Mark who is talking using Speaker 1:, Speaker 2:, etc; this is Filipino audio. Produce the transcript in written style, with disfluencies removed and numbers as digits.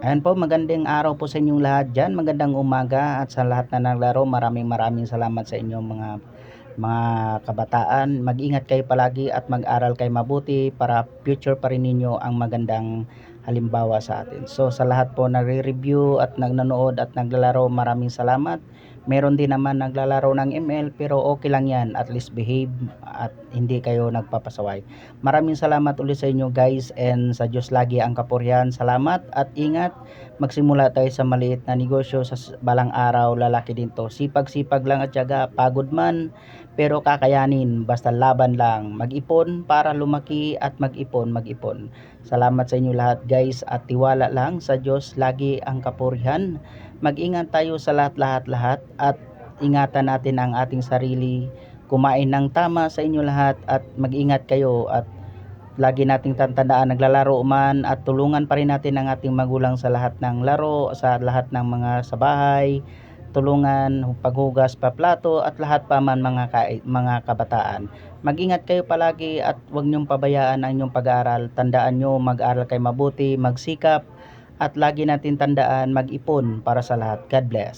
Speaker 1: Ayan po, magandang araw po sa inyong lahat diyan, magandang umaga at sa lahat na naglaro maraming salamat sa inyong mga kabataan. Mag-ingat kayo palagi at mag-aral kayo mabuti para future pa rin ninyo ang magandang halimbawa sa atin. So sa lahat po nagre-review at nanonood at naglalaro, maraming salamat. Meron din naman naglalaro ng ML pero okay lang yan, at least behave at hindi kayo nagpapasaway. Maraming salamat ulit sa inyo guys, and sa Diyos lagi ang kapurihan. Salamat at ingat. Magsimula tayo sa maliit na negosyo, sa balang araw lalaki din to. Sipag-sipag lang at tiyaga, pagod man pero kakayanin, basta laban lang, mag-ipon para lumaki at mag-ipon. Salamat sa inyo lahat guys, at tiwala lang sa Diyos lagi ang kapurihan. Mag-ingat tayo sa lahat at ingatan natin ang ating sarili, kumain ng tama sa inyo lahat at mag-ingat kayo, at lagi nating tandaan, naglalaro man at tulungan pa rin natin ang ating magulang sa lahat ng laro, sa lahat ng mga sa bahay, tulungan, paghugas, paplato at lahat pa man mga kabataan. Mag-ingat kayo palagi at huwag niyong pabayaan ang inyong pag-aaral. Tandaan nyo, mag-aral kayo mabuti, magsikap, at lagi natin tandaan mag-ipon para sa lahat. God bless.